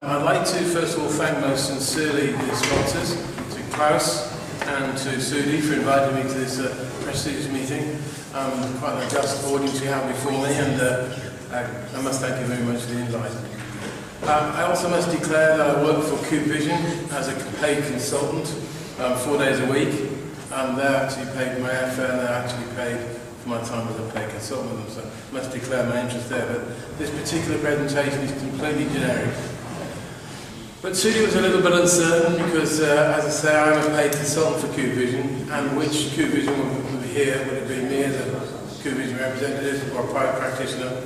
I'd like to first of all thank most sincerely the sponsors, to Klaus and to Sudi for inviting me to this prestigious meeting. Quite an august audience you have before me, and I must thank you very much for the invite. I also must declare that I work for Cube Vision as a paid consultant 4 days a week. They're actually paid my airfare and they're actually paid for my time as a paid consultant with them, so I must declare my interest there. But this particular presentation is completely generic. But Sudi was a little bit uncertain because, as I say, I'm a paid consultant for Cube Vision, and which Cube Vision would be here? Would it be me as a Cube Vision representative or a private practitioner?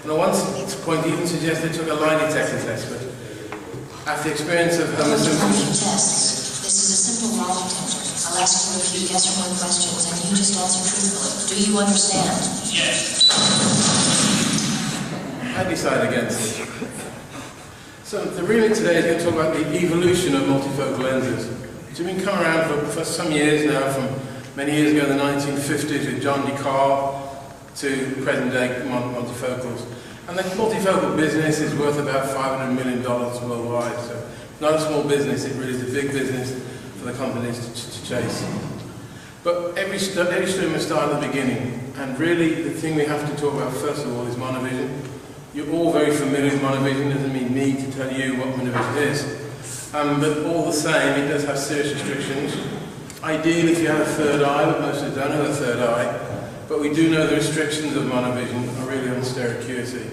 And I once at this point even suggested I took a lie detector test, but after the experience of Homer Simpson... This is a simple lie detector. I'll ask you a few yes or no questions, and you just answer truthfully. Do you understand? Yes. I decide against it. So the remit today is going to talk about the evolution of multifocal lenses, which have been coming around for some years now, from many years ago in the 1950s with John DeCarl to present day multifocals. And the multifocal business is worth about $500 million worldwide, so not a small business, it really is a big business for the companies to chase. But every stream must start at the beginning, and really the thing we have to talk about first of all is monovision. You're all very familiar with monovision, doesn't mean need to tell you what monovision is. But all the same, it does have serious restrictions. Ideally, if you have a third eye, but most of us don't have a third eye, but we do know the restrictions of monovision are really on stereoacuity.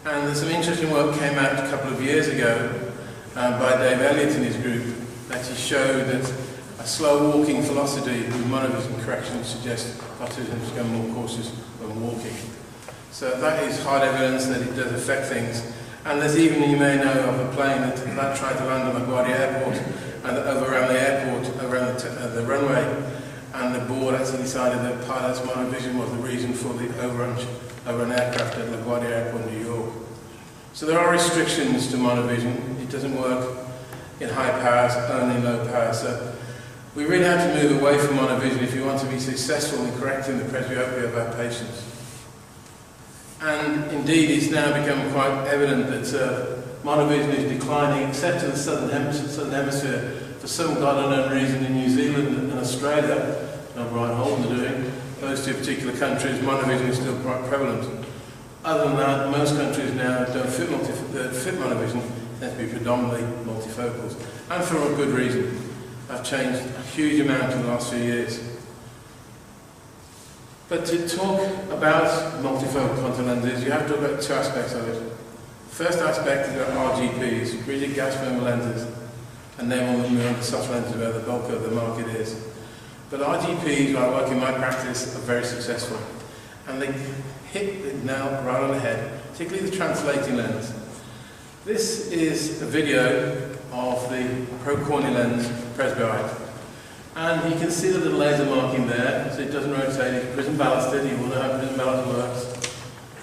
And there's some interesting work came out a couple of years ago by Dave Elliott and his group that he showed that a slow walking velocity with monovision correction suggests participants become more cautious when walking. So that is hard evidence that it does affect things. And there's even, you may know, of a plane that tried to land on LaGuardia Airport and overran the airport, around the runway, and the board actually decided that pilot's monovision was the reason for the overrun aircraft at LaGuardia Airport in New York. So there are restrictions to monovision. It doesn't work in high powers, only in low power. So we really have to move away from monovision if you want to be successful in correcting the presbyopia of our patients. And indeed, it's now become quite evident that monovision is declining, except in the southern hemisphere, for some god unknown reason in New Zealand and Australia, like Brian Holden are doing. Those two particular countries, monovision is still quite prevalent. Other than that, most countries now don't fit monovision, tend to be predominantly multifocals, and for a good reason. I've changed a huge amount in the last few years. But to talk about multifocal contact lenses, you have to talk about two aspects of it. The first aspect is about RGPs, rigid gas permeable lenses, and then we'll move on to soft lenses where the bulk of the market is. But RGPs, when I work in my practice, are very successful. And they hit the nail right on the head, particularly the translating lens. This is a video of the pro-cornea lens Presbymania. And you can see the little laser marking there, so it doesn't rotate, it's prism ballasted, you will know how prism ballast works.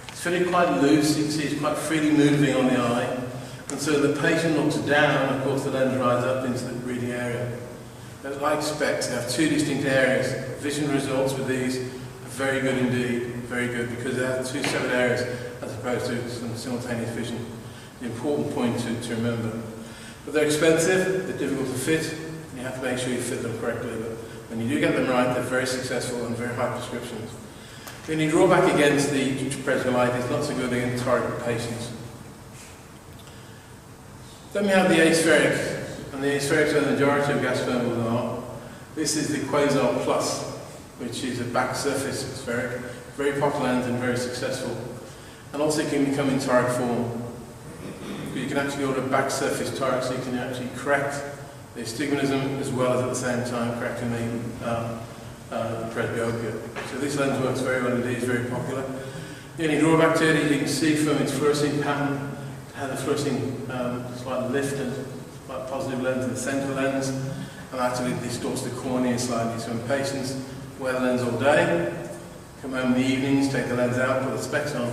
It's feeling quite loose, you can see it's quite freely moving on the eye. And so the patient looks down, of course the lens rides up into the reading area. As I expect, to have two distinct areas. Vision results with these are very good indeed, very good, because they have two separate areas as opposed to some simultaneous vision. The important point to remember. But they're expensive, they're difficult to fit. You have to make sure you fit them correctly, but when you do get them right, they're very successful and very high prescriptions. The only drawback against the Presbymania is not so good against toric patients. Then we have the aspheric, and the aspherics are the majority of gas permeables are. This is the Quasar Plus, which is a back surface aspheric, very popular lens and very successful. And also it can become in toric form. You can actually order back surface toric, so you can actually correct the astigmatism as well as at the same time correcting the presbyopia. So this lens works very well indeed, it's very popular. The only drawback to it is you can see from its fluorescein pattern, it has a fluorescein slight lift and quite positive lens in the centre lens, and actually distorts the cornea slightly. So when patients wear the lens all day, come home in the evenings, take the lens out, put the specs on,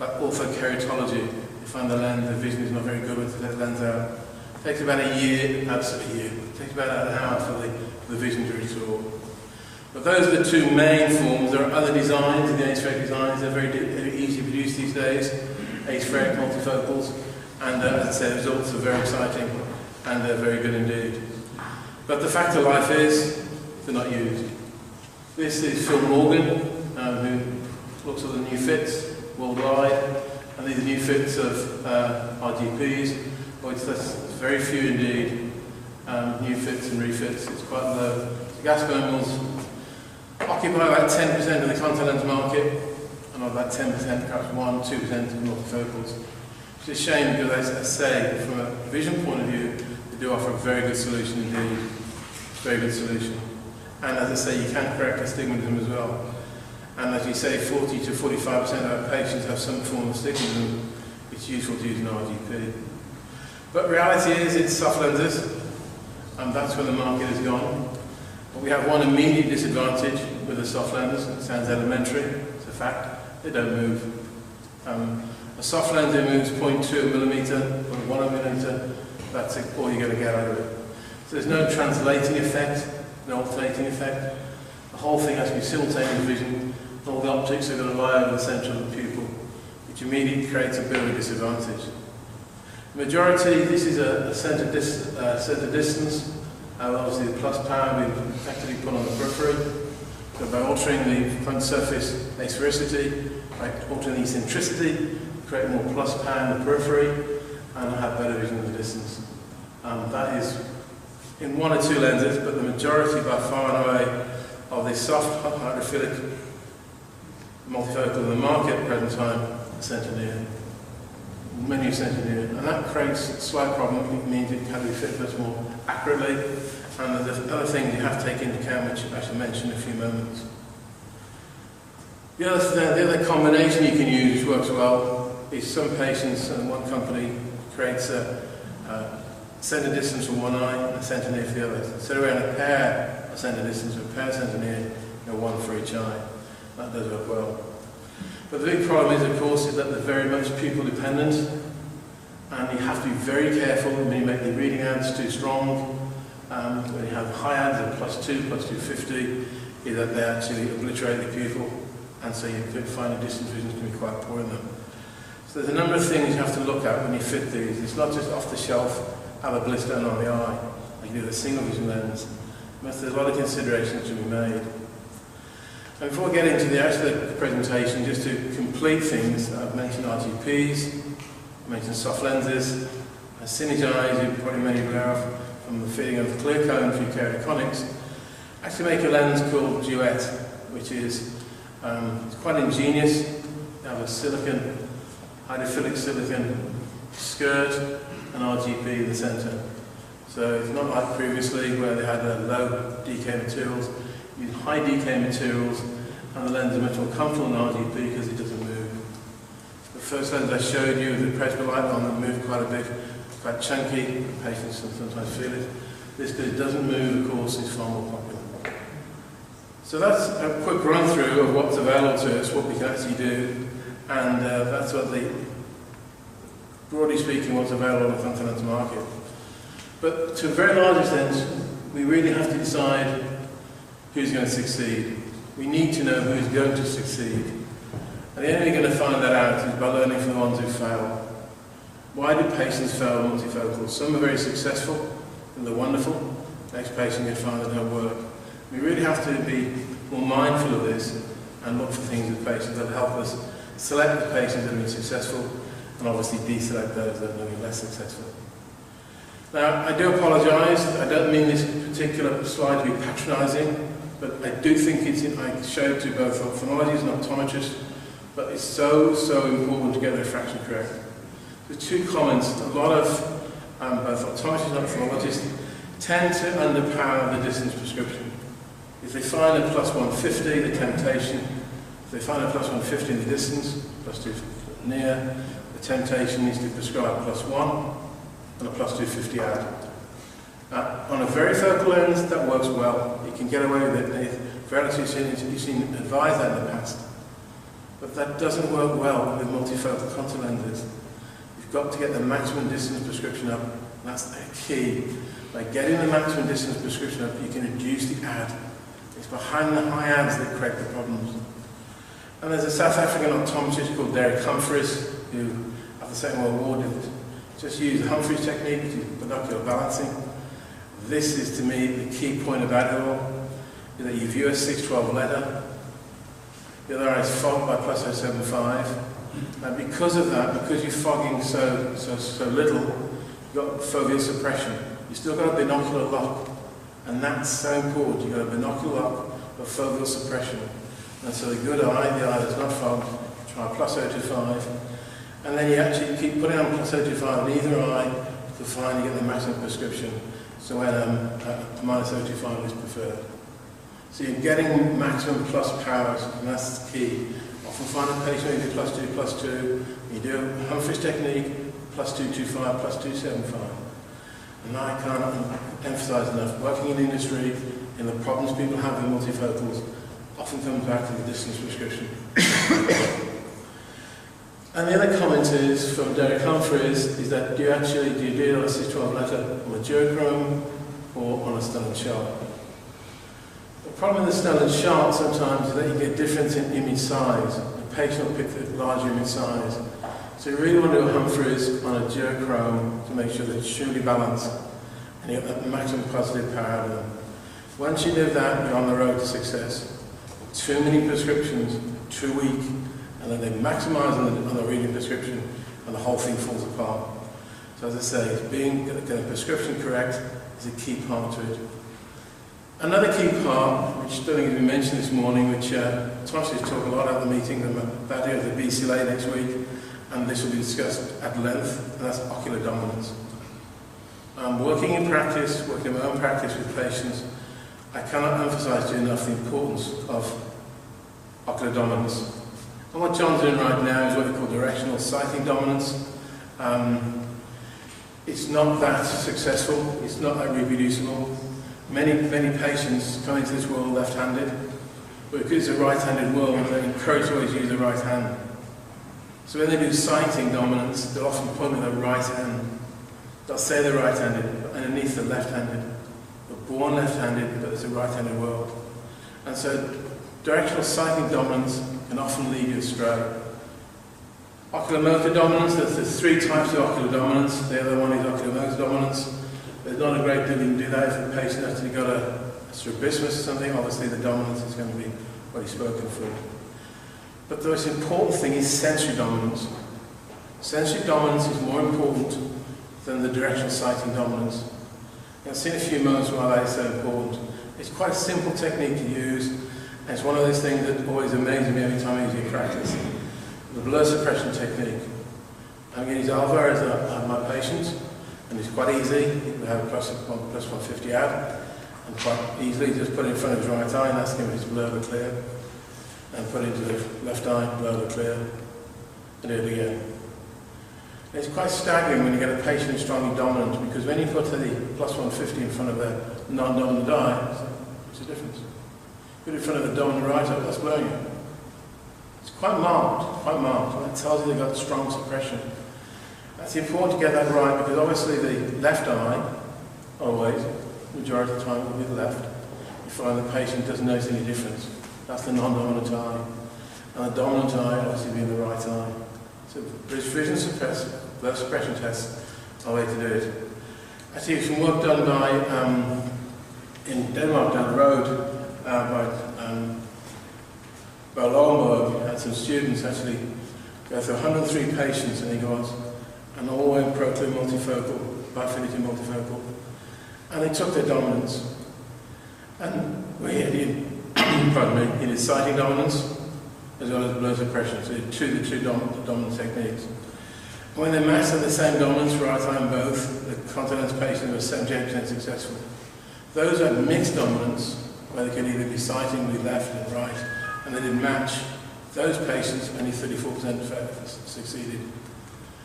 like orthokeratology, you find the vision is not very good with the lens out. It takes about a year, it takes about an hour for the vision to restore. But those are the two main forms. There are other designs, the aspheric designs, they're very easy to produce these days, aspheric multifocals, And as I say, the results are very exciting and they're very good indeed. But the fact of life is, they're not used. This is Phil Morgan, who looks at the new fits worldwide, and these are new fits of RGPs. Well, there's very few indeed, new fits and refits. It's quite low. The gas thermals occupy about 10% of the contact lens market, and about 10%, perhaps 1-2% of multifocals. It's a shame because, as I say, from a vision point of view, they do offer a very good solution indeed. Very good solution. And as I say, you can correct astigmatism as well. And as you say, 40 to 45% of our patients have some form of astigmatism. It's useful to use an RGP. But reality is, it's soft lenses, and that's where the market has gone. But we have one immediate disadvantage with the soft lenses. It sounds elementary, it's a fact. They don't move. A soft lens that moves 0.2 millimetre or 1 millimetre, that's all you're going to get out of it. So there's no translating effect, no alternating effect. The whole thing has to be simultaneous vision. All the optics are going to lie over the centre of the pupil, which immediately creates a bit of a disadvantage. The majority, this is a centre distance. Obviously the plus power we effectively put on the periphery. So by altering the front surface asphericity, by altering the eccentricity, create more plus power in the periphery, and have better vision in the distance. That is in 1 or 2 lenses, but the majority by far and away of the soft hydrophilic multifocal in the market at the present time are centre near. Many are centre near. And that creates a slight problem. It means it can be fit much more accurately. And there's other things you have to take into account, which I shall mention in a few moments. The other combination you can use, which works well, is some patients, and one company creates a centre distance from one eye and a centre near for the other. So around a pair of centre distance or a pair of centre near, one for each eye. That does work well. But the big problem is, of course, is that they're very much pupil dependent, and you have to be very careful when you make the reading ads too strong. When you have high ads of +2, +250, is that they actually obliterate the pupil, and so you can find the distance vision can be quite poor in them. So there's a number of things you have to look at when you fit these. It's not just off the shelf, have a blister on the eye, like you do with a single vision lens. There's a lot of considerations to be made. And before we get into the actual presentation, just to complete things, I've mentioned RGPs, I've mentioned soft lenses, Synergize, you probably many of you have from the fitting of the clear cone for keratoconics. Actually make a lens called Duet, which is it's quite ingenious. You have a silicon, hydrophilic silicon skirt and RGP in the centre. So it's not like previously where they had low decay materials. You use high decay materials, and the lens is much more comfortable than RGP because it doesn't move. The first lens I showed you, the Presbymania one, that moved quite a bit, quite chunky. Patients sometimes feel it. This, because it doesn't move, of course, is far more popular. So that's a quick run through of what's available to us, what we can actually do, and that's what broadly speaking, what's available on the contact lens market. But to a very large extent, we really have to decide who's going to succeed. We need to know who's going to succeed. And the only way you're going to find that out is by learning from the ones who fail. Why do patients fail multifocals? Some are very successful and they're wonderful. Next patient you find that don't work. We really have to be more mindful of this and look for things with patients that help us select the patients that have been successful and obviously deselect those that have been less successful. Now, I do apologise. I don't mean this particular slide to be patronising, but I do think I showed to both ophthalmologists and optometrists, but it's so important to get the refraction correct. There's 2 comments. A lot of both optometrists and ophthalmologists tend to underpower the distance prescription. If they find a +150, the temptation, if they find a +150 in the distance, +2 near, the temptation is to prescribe +1 and a +250 out. On a varifocal lens, that works well. You can get away with it. You've seen advised that in the past. But that doesn't work well with multifocal contact lenses. You've got to get the maximum distance prescription up. That's the key. By getting the maximum distance prescription up, you can reduce the ad. It's behind the high ads that create the problems. And there's a South African optometrist called Derek Humphreys, who, after the Second World War, did just use the Humphreys technique, which is binocular balancing. This is, to me, the key point about it all, is that you view a 612 letter. The other eye is fogged by plus 075. And because of that, because you're fogging so little, you've got foveal suppression. You've still got a binocular lock. And that's so important. You've got a binocular lock of foveal suppression. And so the good eye, the eye that's not fogged, try plus 025. And then you actually keep putting on plus 025 in either eye to finally get the maximum prescription. So when minus 025 is preferred. So you're getting maximum plus powers, and that's the key. Often find a patient who do plus 2, you do a Humphreys technique, plus 225, plus 275. And I can't emphasize enough, working in the industry, in the problems people have with multifocals, often comes back to the distance prescription. And the other comment is, from Derek Humphreys, is that do you do it on a 612 letter on a duochrome or on a Snellen chart? The problem with the Snellen chart sometimes is that you get difference in image size. The patient will pick the larger image size. So you really want to do a Humphreys on a duochrome to make sure that it's truly balanced and you get that maximum positive power out of them. Once you do that, you're on the road to success. Too many prescriptions, too weak, and then they maximise on the reading prescription, and the whole thing falls apart. So as I say, getting a prescription correct is a key part to it. Another key part, which I don't think has been mentioned this morning, which Tosh has talked a lot at the meeting about it at the BCLA next week, and this will be discussed at length, and that's ocular dominance. Working in practice, working in my own practice with patients, I cannot emphasise to you enough the importance of ocular dominance. And what John's doing right now is what we call directional sighting dominance. It's not that successful, it's not that reproducible. Many patients come into this world left-handed, but because it's a right-handed world, they're encouraged to always use the right hand. So when they do sighting dominance, they'll often point with their right hand. They'll say they're right-handed, but underneath they're left-handed. They're born left-handed, but it's a right-handed world. And so directional sighting dominance can often lead you astray. Oculomotor dominance, there's three types of ocular dominance. The other one is oculomotor dominance. There's not a great deal you can do that if the patient actually got a strabismus or something. Obviously the dominance is going to be what he's spoken for. But the most important thing is sensory dominance. Sensory dominance is more important than the directional sighting dominance. I've seen a few moments why that is so important. It's quite a simple technique to use, and it's one of those things that always amazes me every time I use it in practice. The blur suppression technique. I'm going to use Alva as my patient, and it's quite easy. We have a plus 150 out, and quite easily just put it in front of his right eye and ask him if it's blurred or clear, and put it into the left eye, blurred or clear, and do it again. And it's quite staggering when you get a patient who's strongly dominant, because when you put the plus 150 in front of the non-dominant eye, what's the difference? Put it in front of the dominant right eye, that's blurring it. It's quite marked, and that tells you they've got strong suppression. It's important to get that right, because obviously the left eye, always, majority of the time will be the left. You find the patient doesn't notice any difference. That's the non-dominant eye. And the dominant eye obviously being the right eye. So vision suppression tests are the way to do it. Actually, some work done by, in Denmark down the road, by Lomborg, had some students actually go through 103 patients, I think it was, and all were in proclear multifocal, by affinity multifocal, and they took their dominance. And we had he did sighting dominance as well as blur suppression, so the two dominant techniques. And when they matched the same dominance right eye and both, the continence patient was 78% successful. Those who had mixed dominance, where they could either be sighting with left and right, and they didn't match, those patients, only 34% succeeded.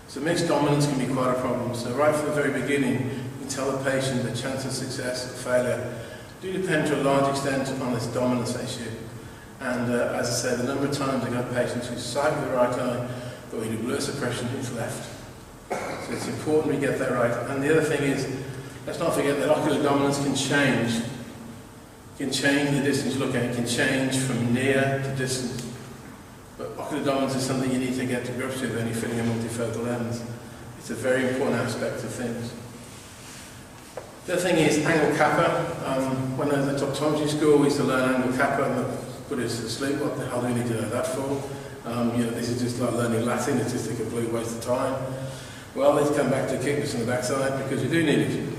So mixed dominance can be quite a problem. So right from the very beginning, you can tell the patient the chance of success or failure do depend to a large extent on this dominance issue. And as I say, the number of times I got patients who sight with the right eye, but we do blur suppression with left. So it's important we get that right. And the other thing is, let's not forget that ocular dominance can change. It can change the distance you look at. It can change from near to distant. But ocular dominance is something you need to get to grips with when you're fitting a multifocal lens. It's a very important aspect of things. The other thing is angle kappa. When I was at the optometry school, we used to learn angle kappa and put us to sleep. What the hell do we need to know that for? This is just like learning Latin. It's just a complete waste of time. Well, it's come back to kick us in the backside because you do need it.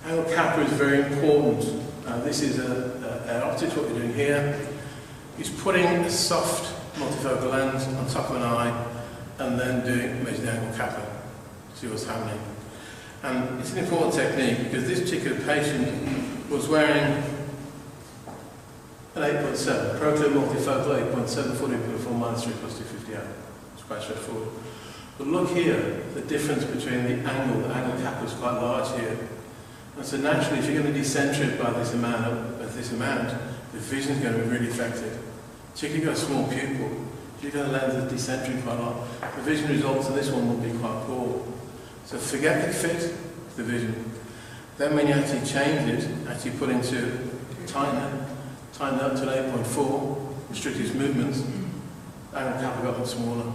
Angle kappa is very important. This is an optics. What we're doing here is putting a soft multifocal lens on top of an eye and then measure the angle kappa. See what's happening. And it's an important technique because this particular patient was wearing an 8.7, Proclear multifocal 8.7, 40.4 minus 3 plus 258. It's quite straightforward. But look here, the difference between the angle kappa is quite large here. And so naturally, if you're going to decenter it by this amount, the vision is going to be really affected. Particularly if you've got a small pupil. If you've got a lens that's decentering quite a lot, the vision results in this one will be quite poor. So forget the fit, the vision. Then when you actually change it, actually put into tighten up to an 8.4, restrict its movements, angle kappa got much smaller.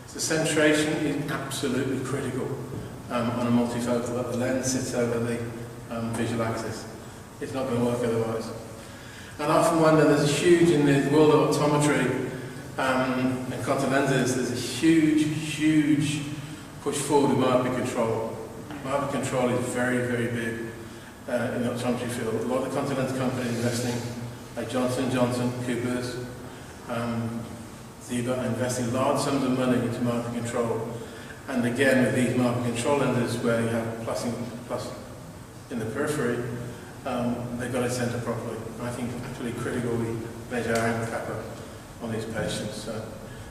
So centration is absolutely critical on a multifocal, that the lens sits over the visual axis. It's not going to work otherwise. And I often wonder, there's a huge, in the world of optometry and contact lenses, there's a huge push forward with myopia control. Myopia control is very, very big in the optometry field. A lot of the contact lens companies investing, like Johnson & Johnson, Coopers, Zebra, are investing large sums of money into myopia control. And again, with these myopia control lenses where you have plus in the periphery, they've got to center properly. I think it's actually critical we measure our angle kappa on these patients. So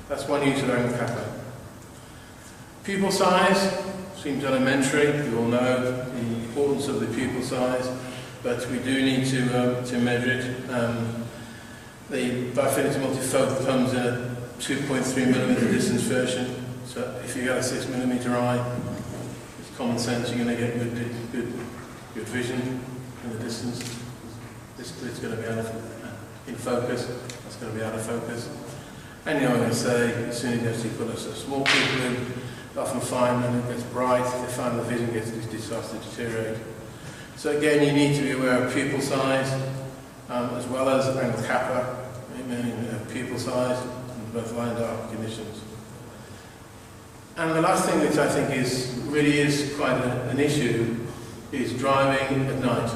that's one use of angle kappa. Pupil size seems elementary. We all know the importance of the pupil size, but we do need to measure it. The Biofinity multifocal comes in a 2.3mm distance version. So if you've got a 6mm eye, it's common sense you're going to get good vision in the distance. This split's going to be out of in focus. That's going to be out of focus. And I'm going to say, as soon as you actually put a small pupil in, they often find when it gets bright, they find the vision starts to deteriorate. So again, you need to be aware of pupil size, as well as angle kappa, pupil size, in both light and dark conditions. And the last thing which I think really is quite an issue is driving at night.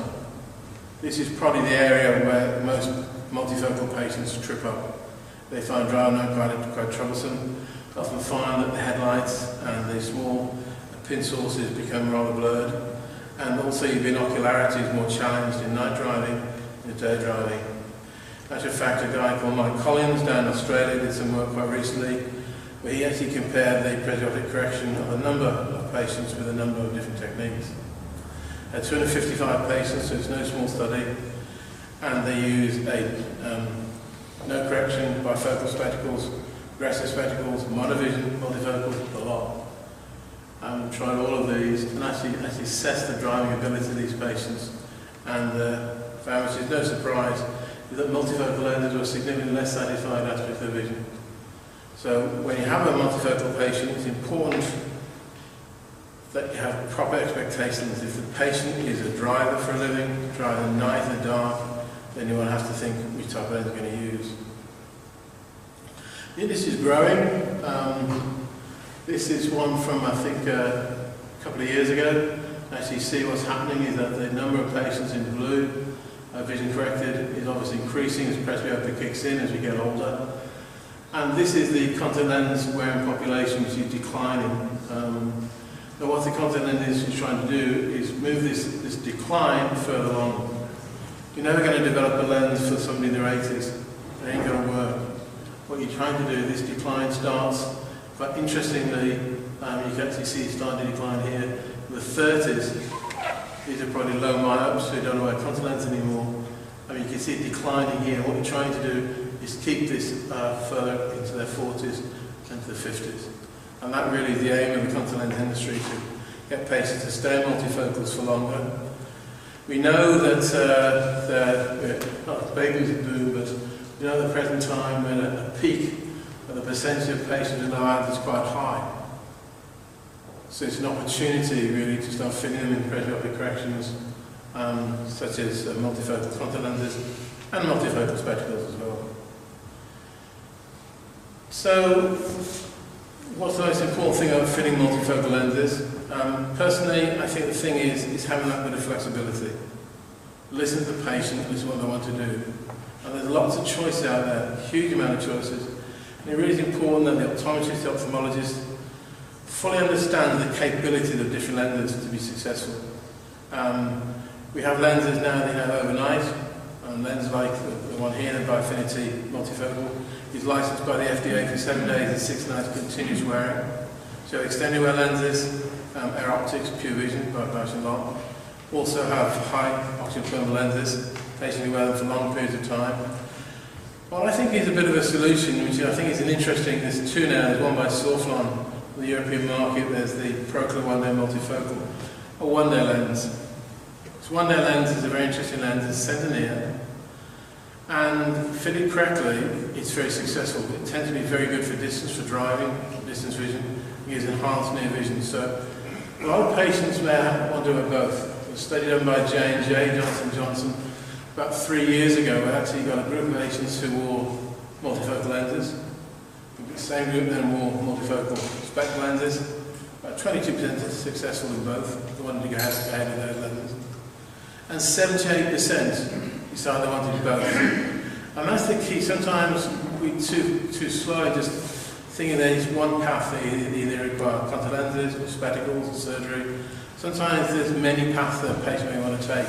This is probably the area where most multifocal patients trip up. They find driving at night quite troublesome. They often find that the headlights and the small pin sources become rather blurred. And also your binocularity is more challenged in night driving than day driving. As a fact, a guy called Mike Collins down in Australia did some work quite recently where he actually compared the presbyopic correction of a number of patients with a number of different techniques. 255 patients, so it's no small study, and they used no correction, bifocal spectacles, aggressive spectacles, monovision, multifocal, a lot. Tried all of these and actually assessed the driving ability of these patients, and found, which is no surprise, that multifocal lenses were significantly less satisfied after their vision. So when you have a multifocal patient, it's important that you have proper expectations. If the patient is a driver for a living, driving night and dark, then you will have to think which type of lens you're going to use. The industry is growing. This is one from, I think, a couple of years ago. Actually see what's happening is that the number of patients in blue, vision corrected, is obviously increasing as presbyopia kicks in as we get older. And this is the contact lens wearing population, which is declining. Now what the contact lens is trying to do is move this decline further along. You're never going to develop a lens for somebody in their 80s. It ain't going to work. What you're trying to do, this decline starts, quite interestingly, you can actually see it starting to decline here. In the 30s, these are probably low myopes who don't wear contact lens anymore. I mean, you can see it declining here. What you're trying to do is keep this further into their 40s and to the 50s. And that really is the aim of the contact lens industry, to get patients to stay on multifocals for longer. We know that not baby's boom, but we know at the present time we're at a peak where the percentage of patients with low eyes is quite high. So it's an opportunity really to start fitting them in presbyopic corrections, such as multifocal contact lenses and multifocal spectacles as well. So, what's the most important thing about fitting multifocal lenses? Personally, I think the thing is having that bit of flexibility. Listen to the patient, listen to what they want to do. And there's lots of choice out there, a huge amount of choices. And it really is important that the optometrist, the ophthalmologist, fully understand the capability of different lenses to be successful. We have lenses now that have overnight, and lenses like the one here, the Biofinity Multifocal, is licensed by the FDA for 7 days and 6 nights continuous wearing. So extended wear lenses, Air Optics, Pure Vision by Bausch & Lomb, also have high oxygen thermal lenses, patients who wear them for long periods of time. What I think is a bit of a solution, which I think is an interesting, there's two now, there's one by Sauflon, the European market, there's the Procla one-day multifocal, a one-day lens. So one-day lens is a very interesting lens, it's centre near, and fitted correctly, it's very successful. It tends to be very good for distance, for driving, distance vision, it gives enhanced near vision. So a lot of patients may want to do it both. A study done by J&J, Johnson & Johnson, about 3 years ago, we actually got a group of patients who wore multifocal lenses. The same group then wore multifocal spectacle lenses. About 22% are successful in both. They wanted to go ahead with those lenses. And 78% decided they wanted both. And that's the key. Sometimes we're too slow just thinking there's one path that either require contact lenses or spectacles or surgery. Sometimes there's many paths that a patient may want to take.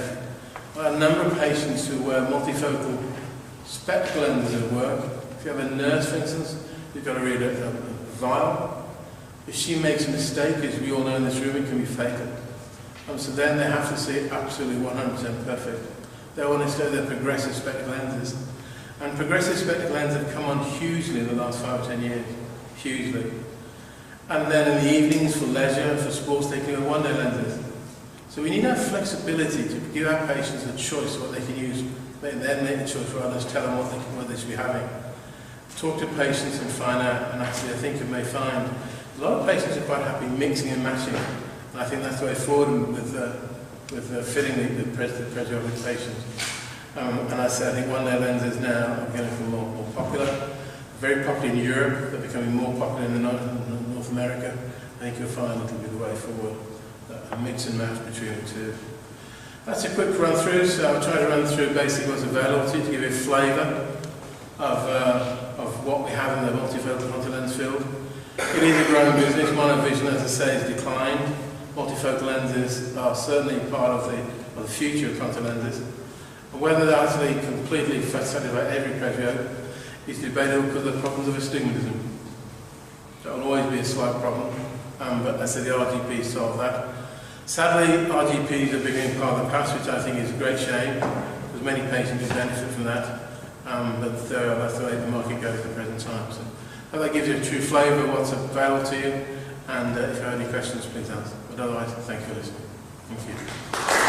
A number of patients who wear multifocal spectacle lenses at work. If you have a nurse, for instance, you've got to read a vial. If she makes a mistake, as we all know in this room, it can be fatal. So then they have to see it absolutely 100% perfect. They want to stay their progressive spectacle lenses. And progressive spectacle lenses have come on hugely in the last 5 or 10 years. Hugely. And then in the evenings, for leisure, for sports, they can wear one-day lenses. So we need to have flexibility to give our patients a choice of what they can use. They then make the choice rather than tell them what they should be having. Talk to patients and find out, and actually I think you may find a lot of patients are quite happy mixing and matching. And I think that's the way forward with fitting the presbyopic patients. And I say I think one-day lenses now are going to become more popular. Very popular in Europe, they're becoming more popular in North America. I think you'll find it'll be the way forward. A mix and match between the two. That's a quick run through, so I'll try to run through basically what's available to you to give you a flavour of what we have in the multifocal contact lens field. It is a growing business. Monovision, as I say, has declined. Multifocal lenses are certainly part of the future of contact lenses. And whether they're actually completely satisfy every presbyope is debatable because of the problems of astigmatism. That will always be a slight problem, but as I said, the RGP solve that. Sadly, RGPs are becoming part of the past, which I think is a great shame, because many patients do benefit from that, but that's the way the market goes at the present time. So I hope that gives you a true flavour of what's available to you, and if you have any questions, please ask. But otherwise, thank you for listening. Thank you.